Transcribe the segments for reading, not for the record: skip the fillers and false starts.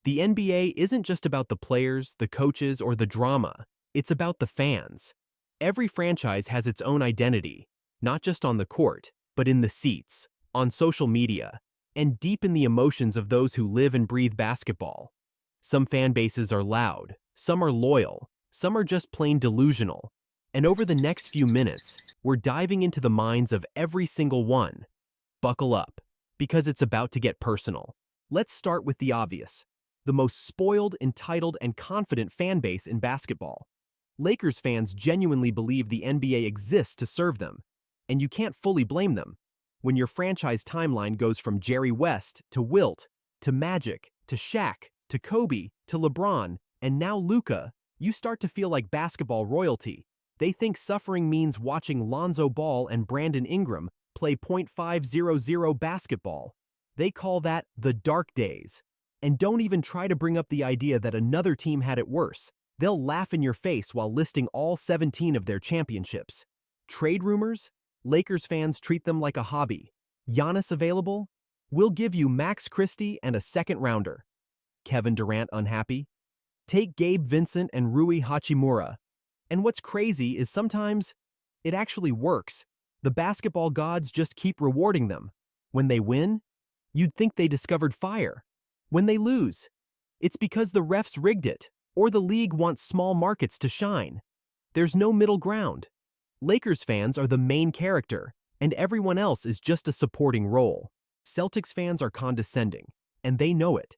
The NBA isn't just about the players, the coaches, or the drama. It's about the fans. Every franchise has its own identity, not just on the court, but in the seats, on social media, and deep in the emotions of those who live and breathe basketball. Some fan bases are loud, some are loyal, some are just plain delusional. And over the next few minutes, we're diving into the minds of every single one. Buckle up, because it's about to get personal. Let's start with the obvious. The most spoiled, entitled, and confident fan base in basketball. Lakers fans genuinely believe the NBA exists to serve them, and you can't fully blame them. When your franchise timeline goes from Jerry West to Wilt, to Magic, to Shaq, to Kobe, to LeBron, and now Luka, you start to feel like basketball royalty. They think suffering means watching Lonzo Ball and Brandon Ingram play .500 basketball. They call that the dark days. And don't even try to bring up the idea that another team had it worse. They'll laugh in your face while listing all 17 of their championships. Trade rumors? Lakers fans treat them like a hobby. Giannis available? We'll give you Max Christie and a second-rounder. Kevin Durant unhappy? Take Gabe Vincent and Rui Hachimura. And what's crazy is sometimes it actually works. The basketball gods just keep rewarding them. When they win, you'd think they discovered fire. When they lose, it's because the refs rigged it, or the league wants small markets to shine. There's no middle ground. Lakers fans are the main character, and everyone else is just a supporting role. Celtics fans are condescending, and they know it.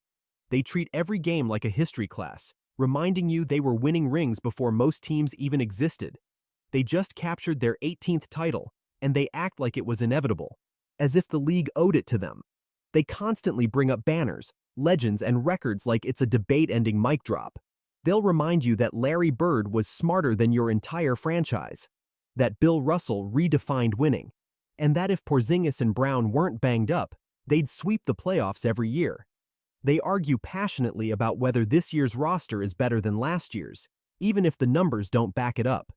They treat every game like a history class, reminding you they were winning rings before most teams even existed. They just captured their 18th title, and they act like it was inevitable, as if the league owed it to them. They constantly bring up banners, legends, and records like it's a debate-ending mic drop. They'll remind you that Larry Bird was smarter than your entire franchise, that Bill Russell redefined winning, and that if Porzingis and Brown weren't banged up, they'd sweep the playoffs every year. They argue passionately about whether this year's roster is better than last year's, even if the numbers don't back it up.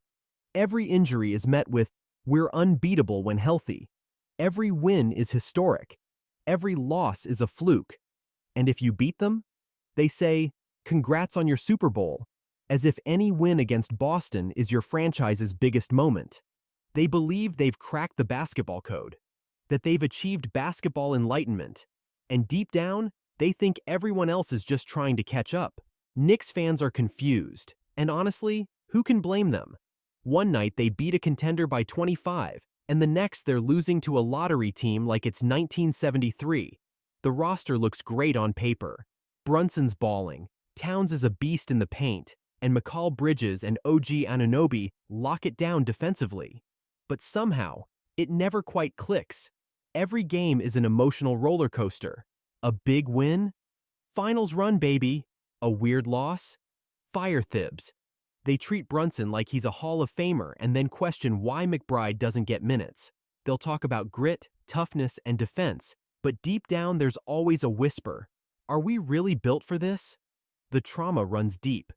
Every injury is met with, "We're unbeatable when healthy." Every win is historic. Every loss is a fluke. And if you beat them, they say, "Congrats on your Super Bowl," as if any win against Boston is your franchise's biggest moment. They believe they've cracked the basketball code, that they've achieved basketball enlightenment, and deep down, they think everyone else is just trying to catch up. Knicks fans are confused, and honestly, who can blame them? One night they beat a contender by 25, and the next they're losing to a lottery team like it's 1973. The roster looks great on paper. Brunson's balling, Towns is a beast in the paint, and McCall Bridges and OG Anunoby lock it down defensively. But somehow, it never quite clicks. Every game is an emotional roller coaster. A big win? Finals run, baby. A weird loss? Fire Thibs. They treat Brunson like he's a Hall of Famer and then question why McBride doesn't get minutes. They'll talk about grit, toughness, and defense, but deep down there's always a whisper. Are we really built for this? The trauma runs deep.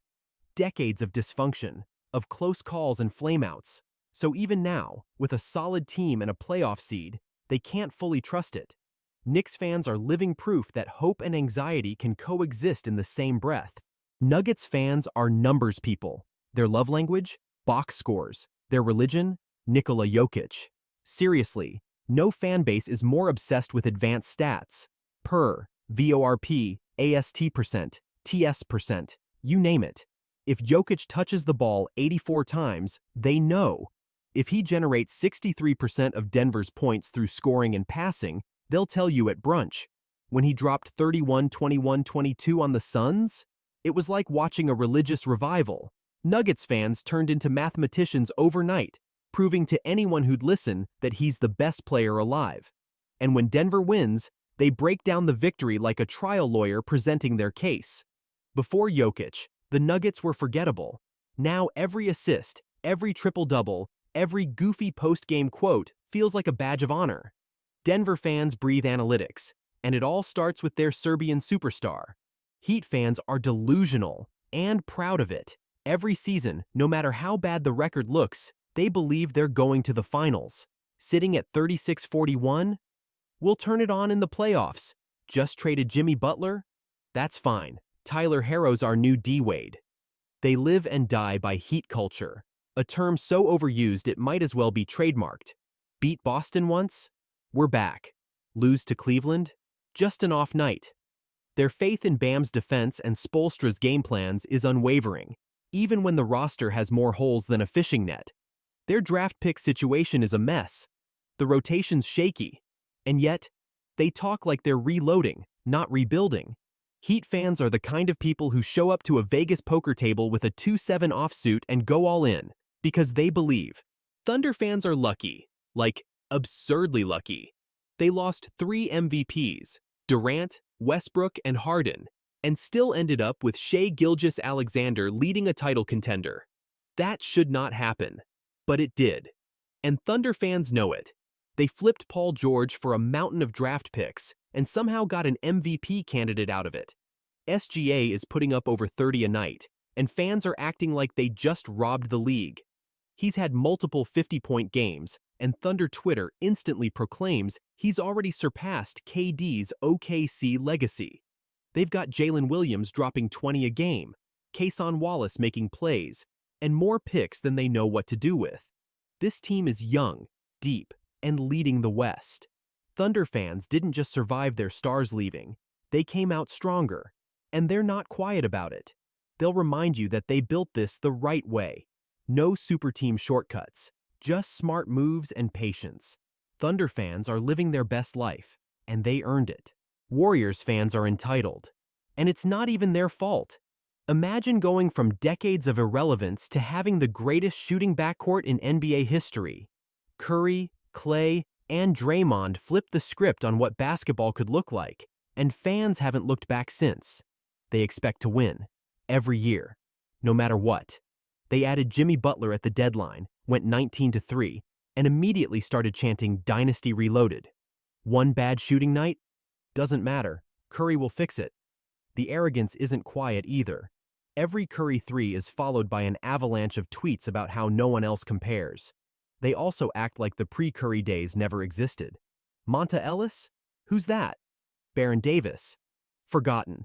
Decades of dysfunction, of close calls and flameouts. So even now, with a solid team and a playoff seed, they can't fully trust it. Knicks fans are living proof that hope and anxiety can coexist in the same breath. Nuggets fans are numbers people. Their love language? Box scores. Their religion? Nikola Jokic. Seriously, no fan base is more obsessed with advanced stats. Per, VORP, AST%, TS%, you name it. If Jokic touches the ball 84 times, they know. If he generates 63% of Denver's points through scoring and passing, they'll tell you at brunch. When he dropped 31, 21, 22 on the Suns, it was like watching a religious revival. Nuggets fans turned into mathematicians overnight, proving to anyone who'd listen that he's the best player alive. And when Denver wins, they break down the victory like a trial lawyer presenting their case. Before Jokic, the Nuggets were forgettable. Now every assist, every triple-double, every goofy post-game quote feels like a badge of honor. Denver fans breathe analytics, and it all starts with their Serbian superstar. Heat fans are delusional and proud of it. Every season, no matter how bad the record looks, they believe they're going to the finals. Sitting at 36-41? We'll turn it on in the playoffs. Just traded Jimmy Butler? That's fine. Tyler Herro's our new D-Wade. They live and die by heat culture, a term so overused it might as well be trademarked. Beat Boston once? We're back. Lose to Cleveland? Just an off night. Their faith in Bam's defense and Spoelstra's game plans is unwavering, even when the roster has more holes than a fishing net. Their draft pick situation is a mess. The rotation's shaky. And yet, they talk like they're reloading, not rebuilding. Heat fans are the kind of people who show up to a Vegas poker table with a 2-7 offsuit and go all in, because they believe. Thunder fans are lucky, like absurdly lucky. They lost 3 MVPs, Durant, Westbrook, and Harden, and still ended up with Shai Gilgeous-Alexander leading a title contender. That should not happen, but it did. And Thunder fans know it. They flipped Paul George for a mountain of draft picks and somehow got an MVP candidate out of it. SGA is putting up over 30 a night, and fans are acting like they just robbed the league. He's had multiple 50-point games, and Thunder Twitter instantly proclaims he's already surpassed KD's OKC legacy. They've got Jalen Williams dropping 20 a game, Cason Wallace making plays, and more picks than they know what to do with. This team is young, deep, and leading the West. Thunder fans didn't just survive their stars leaving, they came out stronger. And they're not quiet about it. They'll remind you that they built this the right way. No super team shortcuts, just smart moves and patience. Thunder fans are living their best life, and they earned it. Warriors fans are entitled. And it's not even their fault. Imagine going from decades of irrelevance to having the greatest shooting backcourt in NBA history. Curry, Klay, and Draymond flipped the script on what basketball could look like, and fans haven't looked back since. They expect to win, every year, no matter what. They added Jimmy Butler at the deadline, went 19-3, and immediately started chanting Dynasty Reloaded. One bad shooting night? Doesn't matter. Curry will fix it. The arrogance isn't quiet either. Every Curry 3 is followed by an avalanche of tweets about how no one else compares. They also act like the pre-Curry days never existed. Monta Ellis? Who's that? Baron Davis? Forgotten.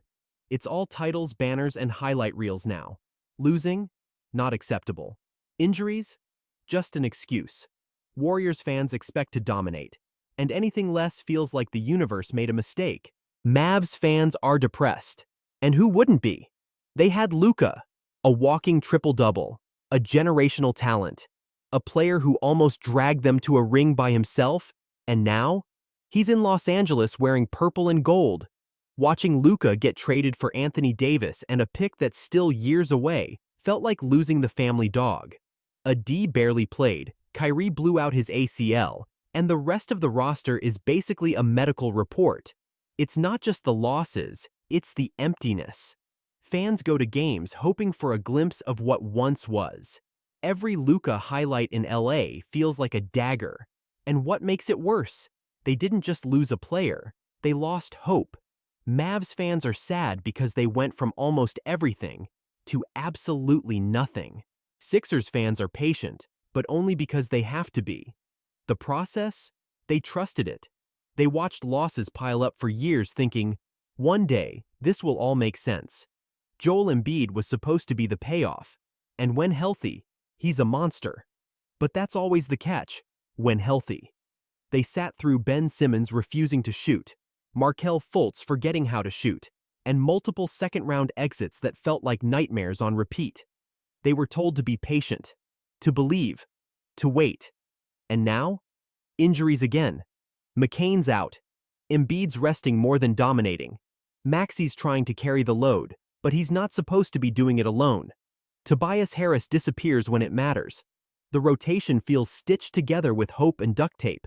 It's all titles, banners, and highlight reels now. Losing? Not acceptable. Injuries? Just an excuse. Warriors fans expect to dominate, and anything less feels like the universe made a mistake. Mavs fans are depressed. And who wouldn't be? They had Luka, a walking triple-double, a generational talent, a player who almost dragged them to a ring by himself, and now? He's in Los Angeles wearing purple and gold. Watching Luka get traded for Anthony Davis and a pick that's still years away felt like losing the family dog. A D barely played, Kyrie blew out his ACL, and the rest of the roster is basically a medical report. It's not just the losses, it's the emptiness. Fans go to games hoping for a glimpse of what once was. Every Luka highlight in LA feels like a dagger. And what makes it worse? They didn't just lose a player, they lost hope. Mavs fans are sad because they went from almost everything to absolutely nothing. Sixers fans are patient, but only because they have to be. The process? They trusted it. They watched losses pile up for years thinking, one day, this will all make sense. Joel Embiid was supposed to be the payoff, and when healthy, he's a monster. But that's always the catch, when healthy. They sat through Ben Simmons refusing to shoot, Markelle Fultz forgetting how to shoot, and multiple second-round exits that felt like nightmares on repeat. They were told to be patient, to believe, to wait. And now? Injuries again. McCain's out. Embiid's resting more than dominating. Maxi's trying to carry the load, but he's not supposed to be doing it alone. Tobias Harris disappears when it matters. The rotation feels stitched together with hope and duct tape.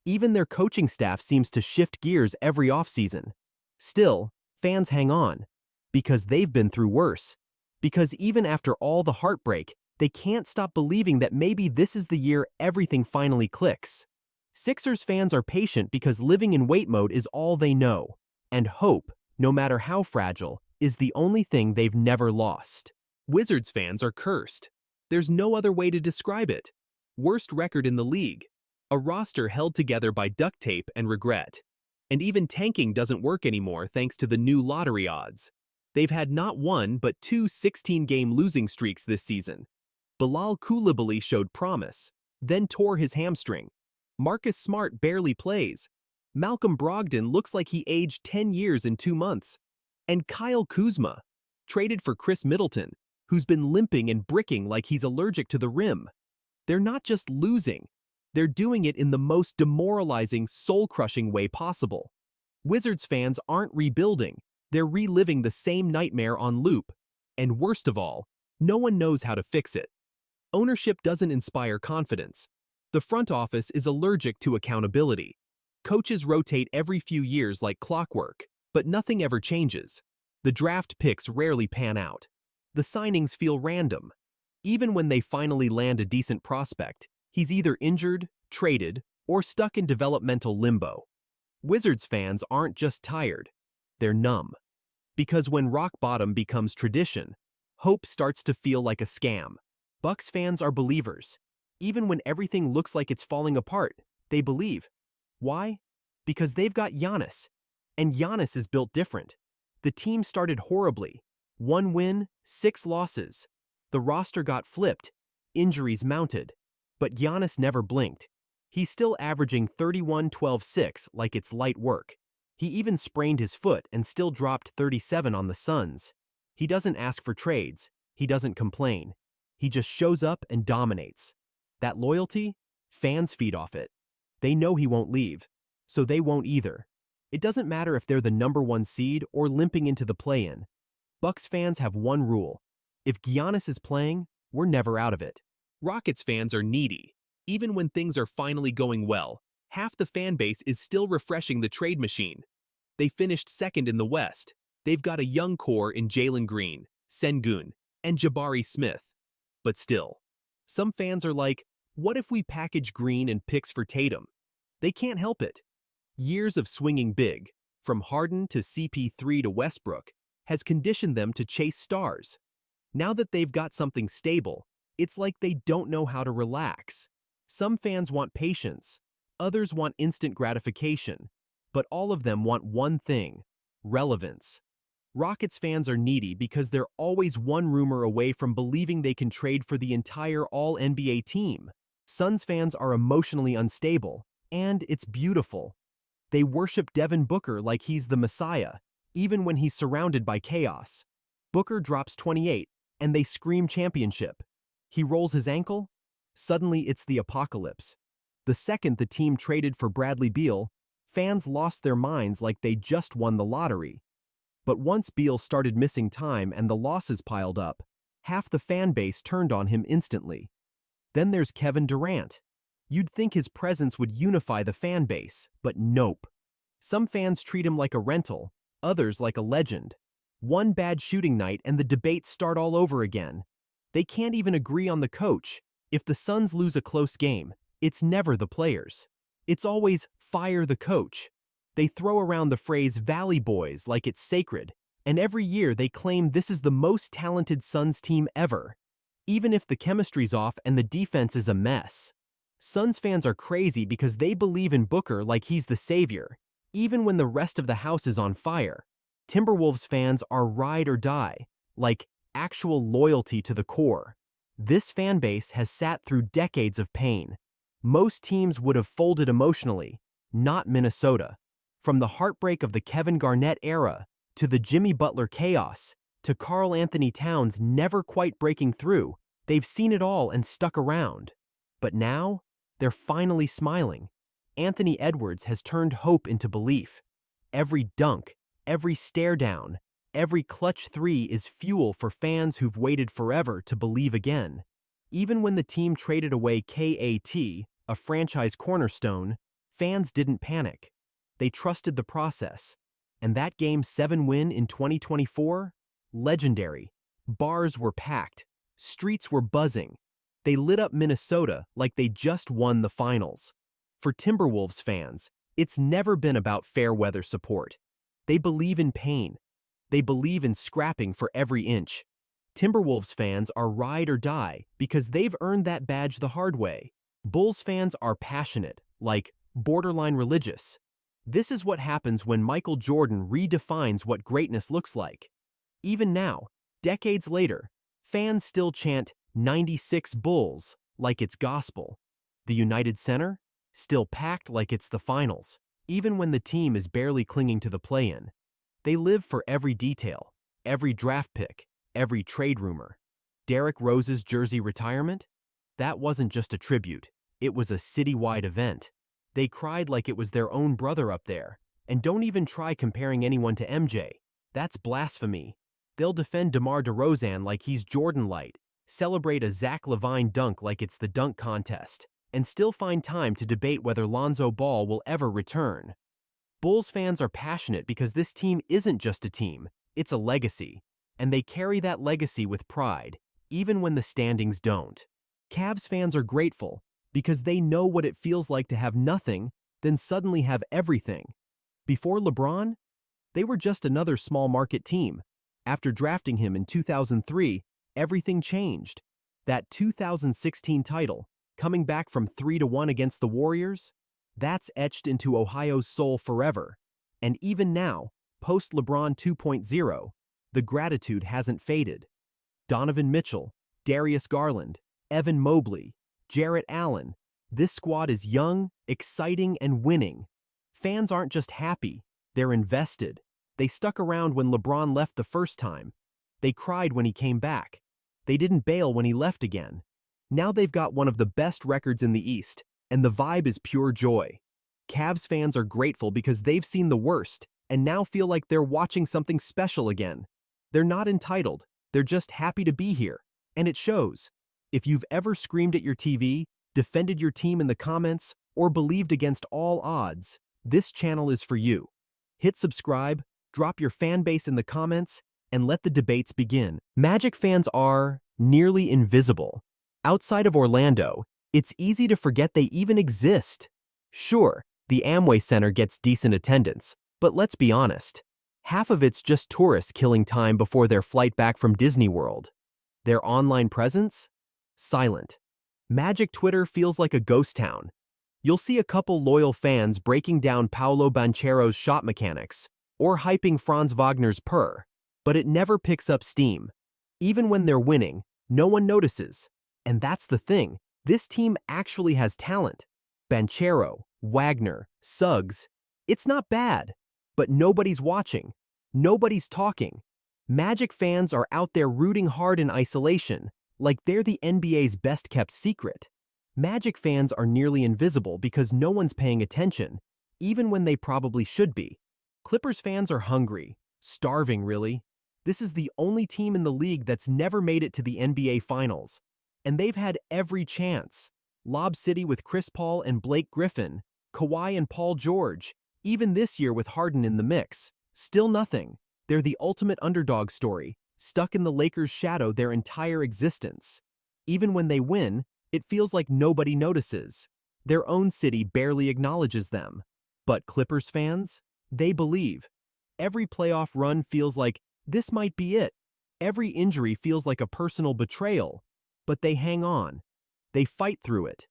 Even their coaching staff seems to shift gears every offseason. Still, fans hang on, because they've been through worse. Because even after all the heartbreak, they can't stop believing that maybe this is the year everything finally clicks. Sixers fans are patient because living in wait mode is all they know. And hope, no matter how fragile, is the only thing they've never lost. Wizards fans are cursed. There's no other way to describe it. Worst record in the league. A roster held together by duct tape and regret. And even tanking doesn't work anymore thanks to the new lottery odds. They've had not one but two 16-game losing streaks this season. Bilal Coulibaly showed promise, then tore his hamstring. Marcus Smart barely plays. Malcolm Brogdon looks like he aged 10 years in 2 months. And Kyle Kuzma, traded for Chris Middleton, who's been limping and bricking like he's allergic to the rim. They're not just losing, they're doing it in the most demoralizing, soul-crushing way possible. Wizards fans aren't rebuilding, they're reliving the same nightmare on loop. And worst of all, no one knows how to fix it. Ownership doesn't inspire confidence. The front office is allergic to accountability. Coaches rotate every few years like clockwork, but nothing ever changes. The draft picks rarely pan out. The signings feel random. Even when they finally land a decent prospect, he's either injured, traded, or stuck in developmental limbo. Wizards fans aren't just tired, they're numb. Because when rock bottom becomes tradition, hope starts to feel like a scam. Bucks fans are believers. Even when everything looks like it's falling apart, they believe. Why? Because they've got Giannis. And Giannis is built different. The team started horribly. 1 win, 6 losses. The roster got flipped. Injuries mounted. But Giannis never blinked. He's still averaging 31-12-6 like it's light work. He even sprained his foot and still dropped 37 on the Suns. He doesn't ask for trades. He doesn't complain. He just shows up and dominates. That loyalty? Fans feed off it. They know he won't leave, so they won't either. It doesn't matter if they're the #1 seed or limping into the play-in. Bucks fans have one rule. If Giannis is playing, we're never out of it. Rockets fans are needy. Even when things are finally going well, half the fan base is still refreshing the trade machine. They finished second in the West. They've got a young core in Jalen Green, Sengun, and Jabari Smith. But still, some fans are like, what if we package Green and picks for Tatum? They can't help it. Years of swinging big, from Harden to CP3 to Westbrook, has conditioned them to chase stars. Now that they've got something stable, it's like they don't know how to relax. Some fans want patience, others want instant gratification, but all of them want one thing: relevance. Rockets fans are needy because they're always one rumor away from believing they can trade for the entire All-NBA team. Suns fans are emotionally unstable, and it's beautiful. They worship Devin Booker like he's the Messiah, even when he's surrounded by chaos. Booker drops 28, and they scream championship. He rolls his ankle? Suddenly it's the apocalypse. The second the team traded for Bradley Beal, fans lost their minds like they just won the lottery. But once Beal started missing time and the losses piled up, half the fan base turned on him instantly. Then there's Kevin Durant. You'd think his presence would unify the fan base, but nope. Some fans treat him like a rental, others like a legend. One bad shooting night and the debates start all over again. They can't even agree on the coach. If the Suns lose a close game, it's never the players. It's always fire the coach. They throw around the phrase Valley Boys like it's sacred, and every year they claim this is the most talented Suns team ever, even if the chemistry's off and the defense is a mess. Suns fans are crazy because they believe in Booker like he's the savior, even when the rest of the house is on fire. Timberwolves fans are ride or die, like actual loyalty to the core. This fan base has sat through decades of pain. Most teams would have folded emotionally, not Minnesota. From the heartbreak of the Kevin Garnett era, to the Jimmy Butler chaos, to Karl Anthony Towns never quite breaking through, they've seen it all and stuck around. But now, they're finally smiling. Anthony Edwards has turned hope into belief. Every dunk, every stare down, every clutch three is fuel for fans who've waited forever to believe again. Even when the team traded away KAT, a franchise cornerstone, fans didn't panic. They trusted the process. And that Game 7 win in 2024? Legendary. Bars were packed. Streets were buzzing. They lit up Minnesota like they just won the finals. For Timberwolves fans, it's never been about fair weather support. They believe in pain. They believe in scrapping for every inch. Timberwolves fans are ride or die because they've earned that badge the hard way. Bulls fans are passionate, like borderline religious. This is what happens when Michael Jordan redefines what greatness looks like. Even now, decades later, fans still chant 96 Bulls like it's gospel. The United Center? Still packed like it's the finals, even when the team is barely clinging to the play-in. They live for every detail, every draft pick, every trade rumor. Derrick Rose's jersey retirement? That wasn't just a tribute, it was a citywide event. They cried like it was their own brother up there. And don't even try comparing anyone to MJ. That's blasphemy. They'll defend DeMar DeRozan like he's Jordan Light, celebrate a Zach LaVine dunk like it's the dunk contest, and still find time to debate whether Lonzo Ball will ever return. Bulls fans are passionate because this team isn't just a team, it's a legacy. And they carry that legacy with pride, even when the standings don't. Cavs fans are grateful because they know what it feels like to have nothing, then suddenly have everything. Before LeBron, they were just another small market team. After drafting him in 2003, everything changed. That 2016 title, coming back from 3-1 against the Warriors, that's etched into Ohio's soul forever. And even now, post-LeBron 2.0, the gratitude hasn't faded. Donovan Mitchell, Darius Garland, Evan Mobley, Jarrett Allen. This squad is young, exciting, and winning. Fans aren't just happy, they're invested. They stuck around when LeBron left the first time. They cried when he came back. They didn't bail when he left again. Now they've got one of the best records in the East, and the vibe is pure joy. Cavs fans are grateful because they've seen the worst and now feel like they're watching something special again. They're not entitled, they're just happy to be here. And it shows. If you've ever screamed at your TV, defended your team in the comments, or believed against all odds, this channel is for you. Hit subscribe, drop your fan base in the comments, and let the debates begin. Magic fans are nearly invisible. Outside of Orlando, it's easy to forget they even exist. Sure, the Amway Center gets decent attendance, but let's be honest. Half of it's just tourists killing time before their flight back from Disney World. Their online presence? Silent. Magic Twitter feels like a ghost town. You'll see a couple loyal fans breaking down Paolo Banchero's shot mechanics or hyping Franz Wagner's purr, but it never picks up steam. Even when they're winning, no one notices. And that's the thing, this team actually has talent. Banchero, Wagner, Suggs. It's not bad, but nobody's watching. Nobody's talking. Magic fans are out there rooting hard in isolation, like they're the NBA's best-kept secret. Magic fans are nearly invisible because no one's paying attention, even when they probably should be. Clippers fans are hungry, starving really. This is the only team in the league that's never made it to the NBA Finals, and they've had every chance. Lob City with Chris Paul and Blake Griffin, Kawhi and Paul George, even this year with Harden in the mix. Still nothing. They're the ultimate underdog story, stuck in the Lakers' shadow their entire existence. Even when they win, it feels like nobody notices. Their own city barely acknowledges them. But Clippers fans? They believe. Every playoff run feels like this might be it. Every injury feels like a personal betrayal. But they hang on. They fight through it.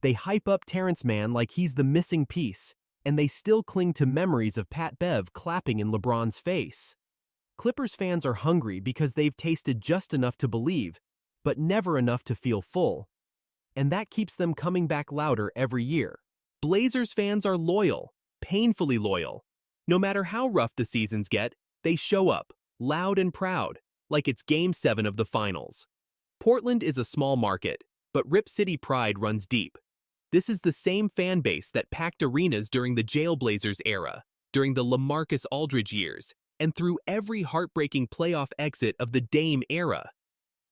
They hype up Terrence Mann like he's the missing piece, and they still cling to memories of Pat Bev clapping in LeBron's face. Clippers fans are hungry because they've tasted just enough to believe, but never enough to feel full. And that keeps them coming back louder every year. Blazers fans are loyal, painfully loyal. No matter how rough the seasons get, they show up, loud and proud, like it's Game 7 of the finals. Portland is a small market, but Rip City pride runs deep. This is the same fan base that packed arenas during the Jailblazers era, during the LaMarcus Aldridge years, and through every heartbreaking playoff exit of the Dame era.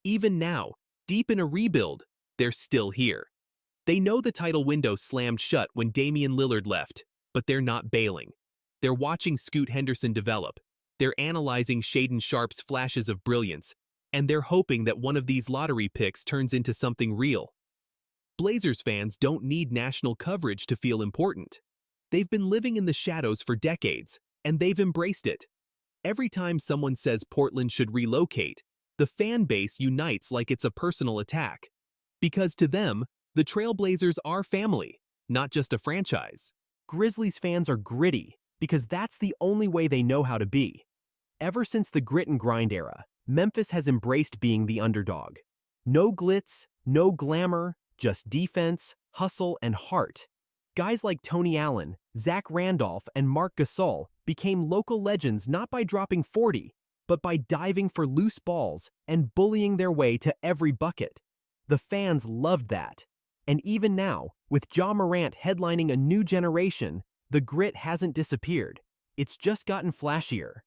Even now, deep in a rebuild, they're still here. They know the title window slammed shut when Damian Lillard left, but they're not bailing. They're watching Scoot Henderson develop. They're analyzing Shaedon Sharpe's flashes of brilliance, and they're hoping that one of these lottery picks turns into something real. Blazers fans don't need national coverage to feel important. They've been living in the shadows for decades, and they've embraced it. Every time someone says Portland should relocate, the fan base unites like it's a personal attack. Because to them, the Trailblazers are family, not just a franchise. Grizzlies fans are gritty, because that's the only way they know how to be. Ever since the grit and grind era, Memphis has embraced being the underdog. No glitz, no glamour, just defense, hustle, and heart. Guys like Tony Allen, Zach Randolph, and Marc Gasol became local legends not by dropping 40, but by diving for loose balls and bullying their way to every bucket. The fans loved that. And even now, with Ja Morant headlining a new generation, the grit hasn't disappeared. It's just gotten flashier.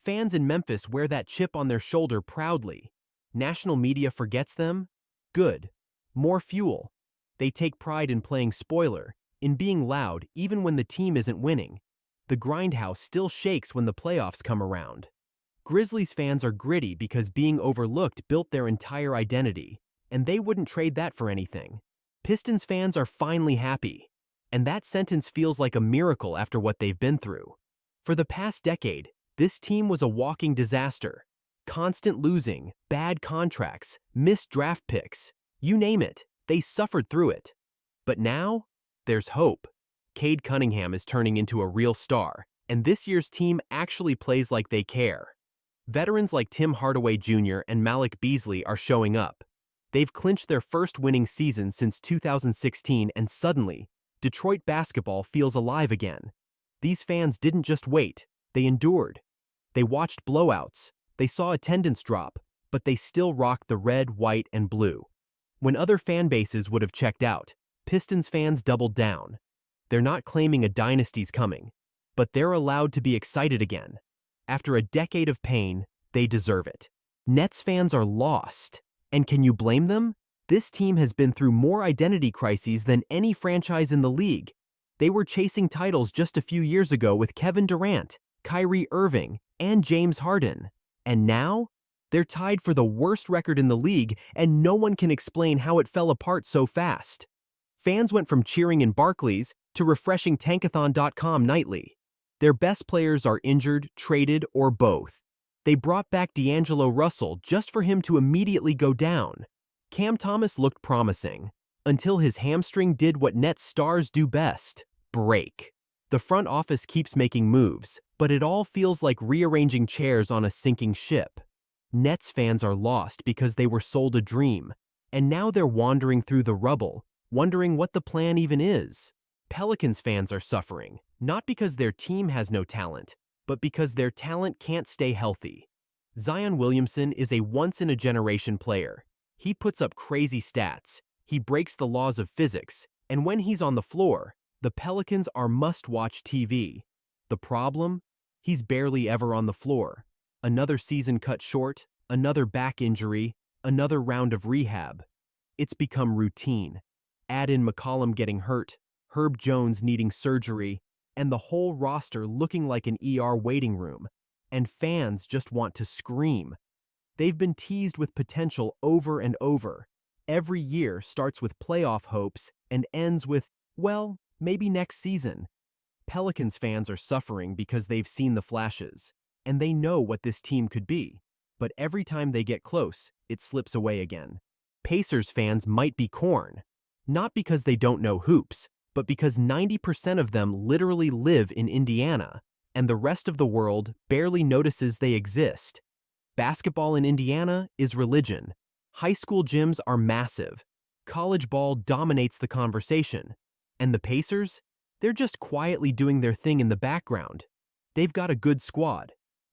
Fans in Memphis wear that chip on their shoulder proudly. National media forgets them? Good. More fuel. They take pride in playing spoiler, in being loud even when the team isn't winning. The grindhouse still shakes when the playoffs come around. Grizzlies fans are gritty because being overlooked built their entire identity, and they wouldn't trade that for anything. Pistons fans are finally happy, and that sentence feels like a miracle after what they've been through. For the past decade, this team was a walking disaster. Constant losing, bad contracts, missed draft picks, you name it, they suffered through it. But now, there's hope. Cade Cunningham is turning into a real star, and this year's team actually plays like they care. Veterans like Tim Hardaway Jr. and Malik Beasley are showing up. They've clinched their first winning season since 2016, and suddenly, Detroit basketball feels alive again. These fans didn't just wait, they endured. They watched blowouts, they saw attendance drop, but they still rocked the red, white, and blue. When other fan bases would have checked out, Pistons fans doubled down. They're not claiming a dynasty's coming, but they're allowed to be excited again. After a decade of pain, they deserve it. Nets fans are lost. And can you blame them? This team has been through more identity crises than any franchise in the league. They were chasing titles just a few years ago with Kevin Durant, Kyrie Irving, and James Harden. And now, they're tied for the worst record in the league, and no one can explain how it fell apart so fast. Fans went from cheering in Barclays to refreshing Tankathon.com nightly. Their best players are injured, traded, or both. They brought back D'Angelo Russell just for him to immediately go down. Cam Thomas looked promising, until his hamstring did what Nets stars do best, break. The front office keeps making moves, but it all feels like rearranging chairs on a sinking ship. Nets fans are lost because they were sold a dream, and now they're wandering through the rubble, wondering what the plan even is. Pelicans fans are suffering, not because their team has no talent, but because their talent can't stay healthy. Zion Williamson is a once-in-a-generation player. He puts up crazy stats, he breaks the laws of physics, and when he's on the floor, the Pelicans are must-watch TV. The problem? He's barely ever on the floor. Another season cut short, another back injury, another round of rehab. It's become routine. Add in McCollum getting hurt, Herb Jones needing surgery, and the whole roster looking like an ER waiting room, and fans just want to scream. They've been teased with potential over and over. Every year starts with playoff hopes and ends with, well, maybe next season. Pelicans fans are suffering because they've seen the flashes, and they know what this team could be, but every time they get close, it slips away again. Pacers fans might be corn, not because they don't know hoops, but because 90% of them literally live in Indiana, and the rest of the world barely notices they exist. Basketball in Indiana is religion. High school gyms are massive. College ball dominates the conversation. And the Pacers? They're just quietly doing their thing in the background. They've got a good squad.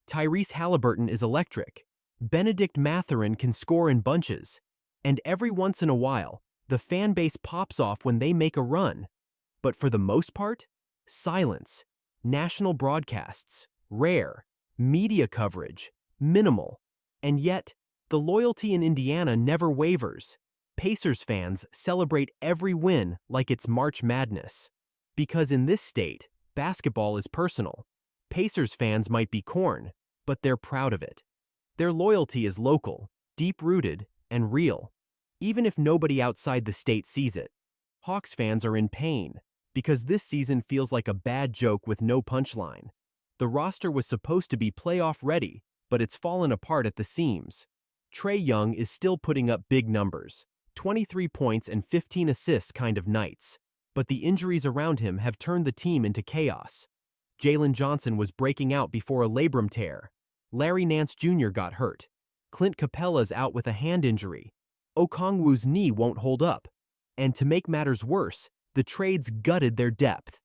Tyrese Halliburton is electric. Benedict Mathurin can score in bunches. And every once in a while, the fan base pops off when they make a run. But for the most part, silence. National broadcasts, rare. Media coverage, minimal. And yet, the loyalty in Indiana never wavers. Pacers fans celebrate every win like it's March Madness. Because in this state, basketball is personal. Pacers fans might be corn, but they're proud of it. Their loyalty is local, deep-rooted, and real, even if nobody outside the state sees it. Hawks fans are in pain, because this season feels like a bad joke with no punchline. The roster was supposed to be playoff ready, but it's fallen apart at the seams. Trae Young is still putting up big numbers, 23 points and 15 assists kind of nights, but the injuries around him have turned the team into chaos. Jalen Johnson was breaking out before a labrum tear. Larry Nance Jr. got hurt. Clint Capella's out with a hand injury. Okongwu's knee won't hold up. And to make matters worse, the trades gutted their depth.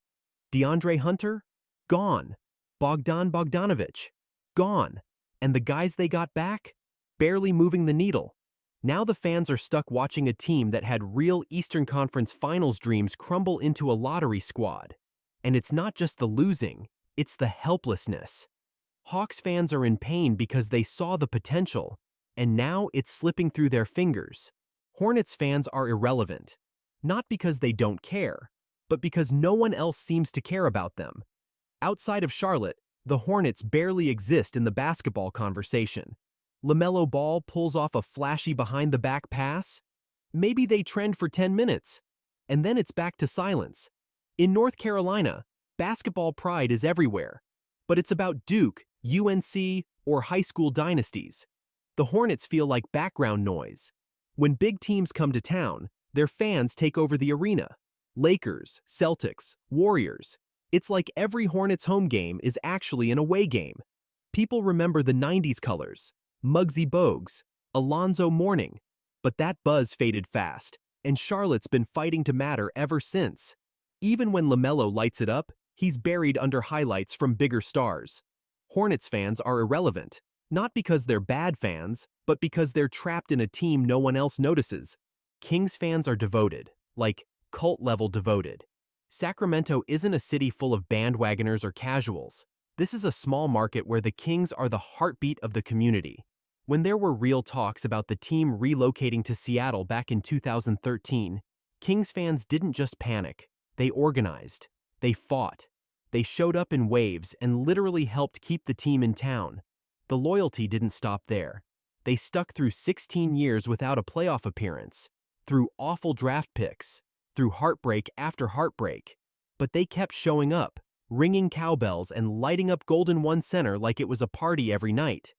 DeAndre Hunter? Gone. Bogdan Bogdanović? Gone. And the guys they got back? Barely moving the needle. Now the fans are stuck watching a team that had real Eastern Conference Finals dreams crumble into a lottery squad. And it's not just the losing, it's the helplessness. Hawks fans are in pain because they saw the potential, and now it's slipping through their fingers. Hornets fans are irrelevant, not because they don't care, but because no one else seems to care about them. Outside of Charlotte, the Hornets barely exist in the basketball conversation. LaMelo Ball pulls off a flashy behind-the-back pass. Maybe they trend for 10 minutes, and then it's back to silence. In North Carolina, basketball pride is everywhere, but it's about Duke, UNC, or high school dynasties. The Hornets feel like background noise. When big teams come to town, their fans take over the arena. Lakers, Celtics, Warriors. It's like every Hornets home game is actually an away game. People remember the 90s colors, Muggsy Bogues, Alonzo Mourning, but that buzz faded fast, and Charlotte's been fighting to matter ever since. Even when LaMelo lights it up, he's buried under highlights from bigger stars. Hornets fans are irrelevant, not because they're bad fans, but because they're trapped in a team no one else notices. Kings fans are devoted, like cult-level devoted. Sacramento isn't a city full of bandwagoners or casuals. This is a small market where the Kings are the heartbeat of the community. When there were real talks about the team relocating to Seattle back in 2013, Kings fans didn't just panic. They organized. They fought. They showed up in waves and literally helped keep the team in town. The loyalty didn't stop there. They stuck through 16 years without a playoff appearance, through awful draft picks, through heartbreak after heartbreak. But they kept showing up, ringing cowbells and lighting up Golden One Center like it was a party every night.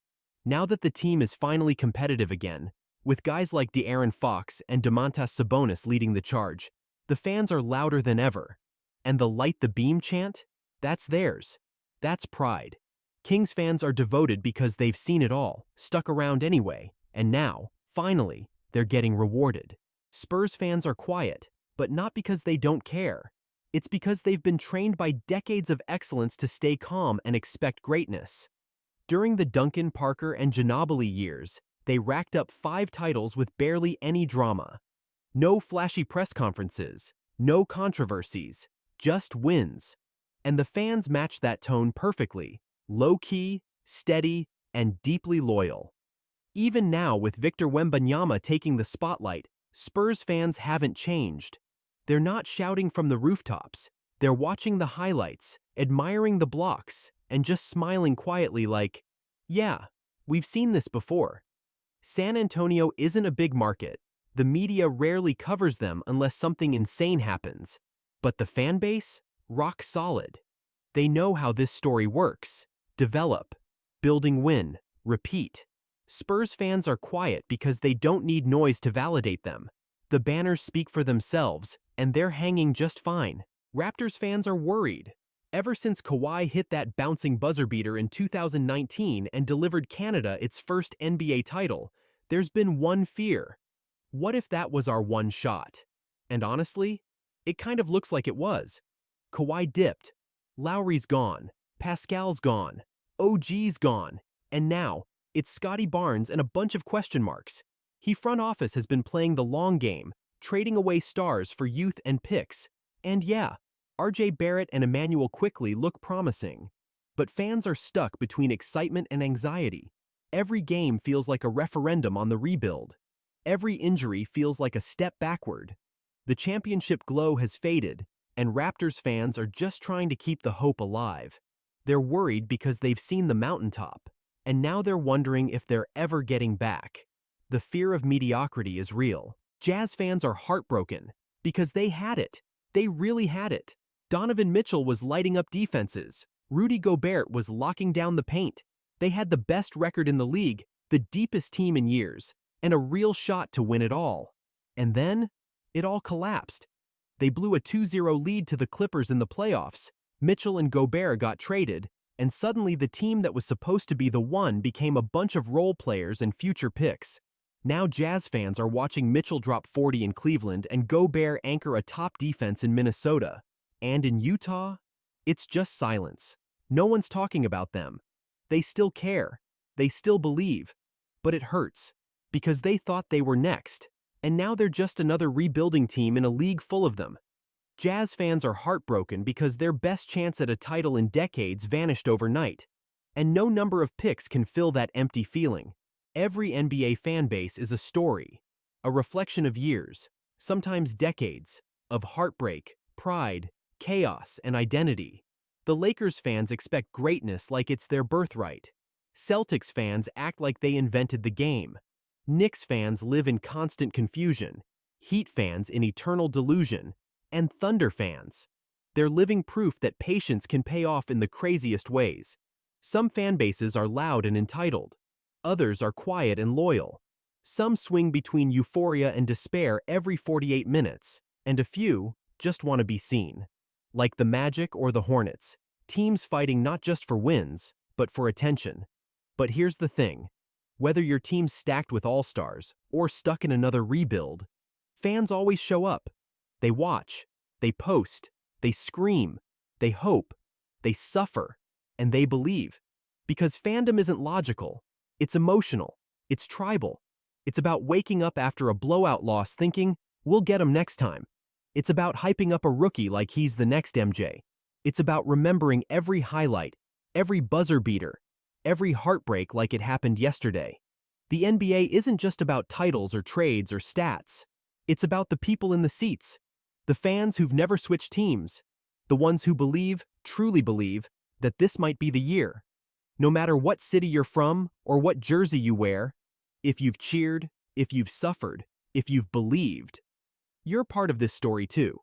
Now that the team is finally competitive again, with guys like De'Aaron Fox and Domantas Sabonis leading the charge, the fans are louder than ever. And the Light the Beam chant? That's theirs. That's pride. Kings fans are devoted because they've seen it all, stuck around anyway, and now, finally, they're getting rewarded. Spurs fans are quiet, but not because they don't care. It's because they've been trained by decades of excellence to stay calm and expect greatness. During the Duncan, Parker, and Ginobili years, they racked up 5 titles with barely any drama. No flashy press conferences, no controversies, just wins. And the fans matched that tone perfectly, low-key, steady, and deeply loyal. Even now, with Victor Wembanyama taking the spotlight, Spurs fans haven't changed. They're not shouting from the rooftops. They're watching the highlights, admiring the blocks, and just smiling quietly like, yeah, we've seen this before. San Antonio isn't a big market. The media rarely covers them unless something insane happens. But the fan base? Rock solid. They know how this story works. Develop, building win, repeat. Spurs fans are quiet because they don't need noise to validate them. The banners speak for themselves, and they're hanging just fine. Raptors fans are worried. Ever since Kawhi hit that bouncing buzzer beater in 2019 and delivered Canada its first NBA title, there's been one fear. What if that was our one shot? And honestly, it kind of looks like it was. Kawhi dipped. Lowry's gone. Pascal's gone. OG's gone. And now, it's Scotty Barnes and a bunch of question marks. Front office has been playing the long game, trading away stars for youth and picks. And yeah, RJ Barrett and Emmanuel Quickley look promising. But fans are stuck between excitement and anxiety. Every game feels like a referendum on the rebuild. Every injury feels like a step backward. The championship glow has faded, and Raptors fans are just trying to keep the hope alive. They're worried because they've seen the mountaintop, and now they're wondering if they're ever getting back. The fear of mediocrity is real. Jazz fans are heartbroken because they had it. They really had it. Donovan Mitchell was lighting up defenses. Rudy Gobert was locking down the paint. They had the best record in the league, the deepest team in years, and a real shot to win it all. And then, it all collapsed. They blew a 2-0 lead to the Clippers in the playoffs. Mitchell and Gobert got traded, and suddenly the team that was supposed to be the one became a bunch of role players and future picks. Now Jazz fans are watching Mitchell drop 40 in Cleveland and Gobert anchor a top defense in Minnesota. And in Utah, it's just silence. No one's talking about them. They still care. They still believe. But it hurts, because they thought they were next, and now they're just another rebuilding team in a league full of them. Jazz fans are heartbroken because their best chance at a title in decades vanished overnight, and no number of picks can fill that empty feeling. Every NBA fan base is a story, a reflection of years, sometimes decades, of heartbreak, pride, chaos, and identity. The Lakers fans expect greatness like it's their birthright. Celtics fans act like they invented the game. Knicks fans live in constant confusion. Heat fans in eternal delusion. And Thunder fans, they're living proof that patience can pay off in the craziest ways. Some fan bases are loud and entitled. Others are quiet and loyal. Some swing between euphoria and despair every 48 minutes, and a few just want to be seen. Like the Magic or the Hornets, teams fighting not just for wins, but for attention. But here's the thing. Whether your team's stacked with all-stars or stuck in another rebuild, fans always show up. They watch, they post, they scream, they hope, they suffer, and they believe. Because fandom isn't logical, it's emotional, it's tribal. It's about waking up after a blowout loss thinking, we'll get him next time. It's about hyping up a rookie like he's the next MJ. It's about remembering every highlight, every buzzer beater, every heartbreak like it happened yesterday. The NBA isn't just about titles or trades or stats. It's about the people in the seats. The fans who've never switched teams, the ones who believe, truly believe, that this might be the year. No matter what city you're from or what jersey you wear, if you've cheered, if you've suffered, if you've believed, you're part of this story too.